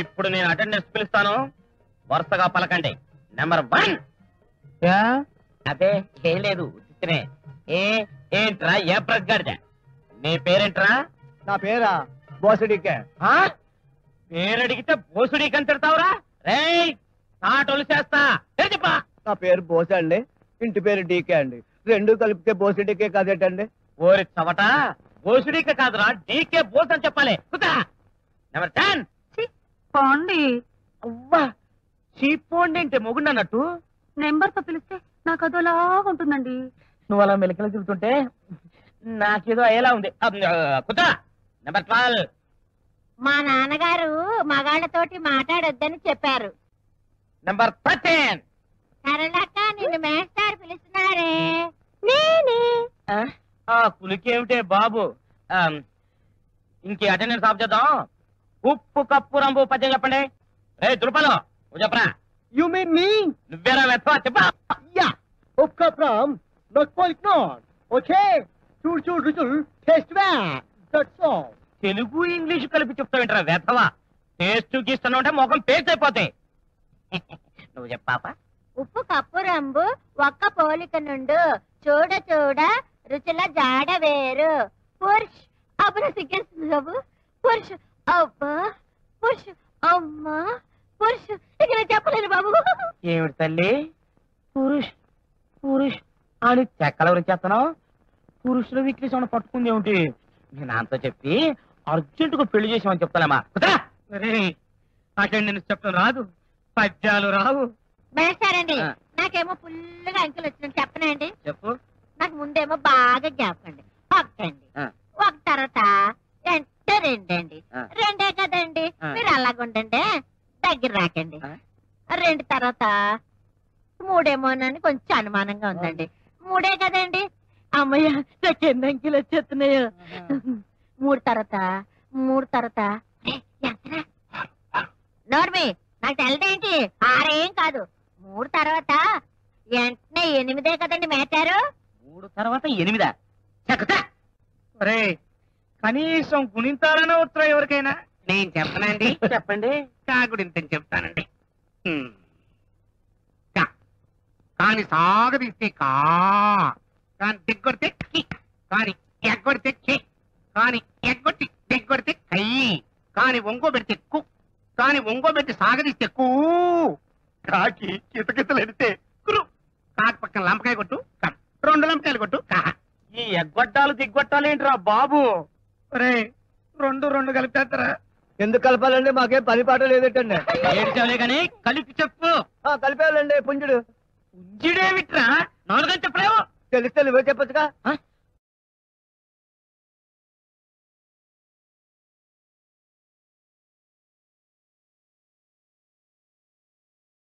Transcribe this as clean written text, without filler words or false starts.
ఇప్పుడు నేను అటెండెన్స్ పిలుస్తాను, వరుసగా పలకండి. నెంబర్ 1. అదే ఏం లేదు, ఏంట్రా ఏ ప్రజ్గాడిద? నీ పేరేంట్రా? నా పేరా బోసడికే. పేరడిగితే బోసుడికి అని తిడతావురా? రేయ్ తాటోలు చేస్తా, చెప్పా. నా పేరు బోస అండి, ఇంటి పేరు డీకే అండి. రెండు కలిపితే బోసడికే కాదేటండి? ఓరి చవట, బోసుడికే కాదురా, డీకే బోస్ అని చెప్పాలి. నెంబర్ 10. పోండి. అవ్వా చీపోండి అంటే మొగుండు అన్నట్టు. నెంబర్ తో పిలిస్తే నాకు అదోలా ఉంటుందండి. నువ్వు అలా మెలకలు తిరుగుతుంటే నాకేదో అయ్యేలా ఉంది. కుదా నెంబర్ 12. మా నాన్నగారు మగాళ్ళతోటి మాట్లాడొద్దని చెప్పారు. నెంబర్ 13. సరళక్క నిన్ను మేస్టారు పిలుస్తున్నారే. నేనే. కులికేమిటే బాబు. ఇంకే అటెండెన్స్ ఆఫ్ చేద్దాం. ఉప్పు కప్పు రంబు పద్యం చెప్పండి. రే దుర్పలో నువ్వు చెప్పరా? You mean me? నువ్వేరా వెతవా చెప్పా. యా ఒక్క from not quite not okay. చూడు చూడు రుచులు టేస్ట్ వా దట్స్ ఆల్. తెలుగు ఇంగ్లీష్ కలిపి చెప్తావేంట్రా వెతవా? టేస్ట్ గీస్తాను అంటే ముఖం పేస్ట్ అయిపోతాయి. నువ్వు చెప్పాపా. ఉప్పు కప్పు రంబు ఒక్క పోలిక నుండు చూడ చూడ రుచుల జాడ వేరు. పురుష్ అప్పుడు సిగ్గేస్తుంది బాబు. పురుష్ అబ్బా, పురుష్ అమ్మా, పురుష్ ఇక నేను చెప్పలేను బాబు. ఏమిటి తల్లి పురుష్ పురుష్ అని చెక్కల గురించి చేస్తున్నావు? పురుషుల వీక్నెస్ ఏమైనా పట్టుకుంది ఏమిటి? నేను నాన్నతో చెప్పి అర్జెంటుగా పెళ్లి చేసామని చెప్తానమ్మా. అటెండెన్స్ చెప్పడం రాదు, పద్యాలు రావు. మేస్తారండి నాకేమో ఫుల్గా అంకెలు వచ్చిందని చెప్పనండి. చెప్పు. నాకు ముందేమో బాగా జ్ఞాపకండి. ఒకటండి, ఒక తర్వాత అంటే రెండండి. రెండే కదండి, మీరు అలాగుండండి, దగ్గర రాకండి. రెండు తర్వాత మూడేమోనని కొంచెం అనుమానంగా ఉందండి. మూడే కదండి, అమ్మయ్య నాకు ఎన్ని అంకెలు వచ్చేస్తున్నాయో. మూడు తర్వాత నోర్మి నాకు తెలదేంటి, ఆరేం కాదు. మూడు తర్వాత వెంటనే 8 కదండి మేటారు. 3 తర్వాత 8. ఒరే కనీసం గుణింతాలనే ఉత్తరం ఎవరికైనా. నేను చెప్పనండి. చెప్పండి. కాకుడింతని చెప్తానండి. కాని సాగదీస్తే కా, కాని దిగ్గొడితే కి, కాని ఎగ్గొడితే కి, కాని ఎగ్గొట్టి దిగ్గొడితే కై, కాని ఒంగోబెడితే కు, కాని ఒంగోబెట్టి సాగదీస్తే కూ, కాకి కితకితలెడితే కురు, కాకి పక్కన లంపకాయ కొట్టు కా, 2 లంపకాయలు కొట్టు కా. ఈ ఎగ్గొట్టాలు దిగ్గొట్టాలు ఏంట్రా బాబు? రే 2 కలిపేస్తారా? ఎందుకు కలపాలండి? మాకేం పని పాట లేదేటండి. ఏడ్చాలే గాని కలిపి చెప్పు. కలిపేయాలండి పుంజుడు. పుంజుడేమిట్రా? 4 చెప్పలేవు. తెలిస్తే నువ్వే చెప్పచ్చుగా.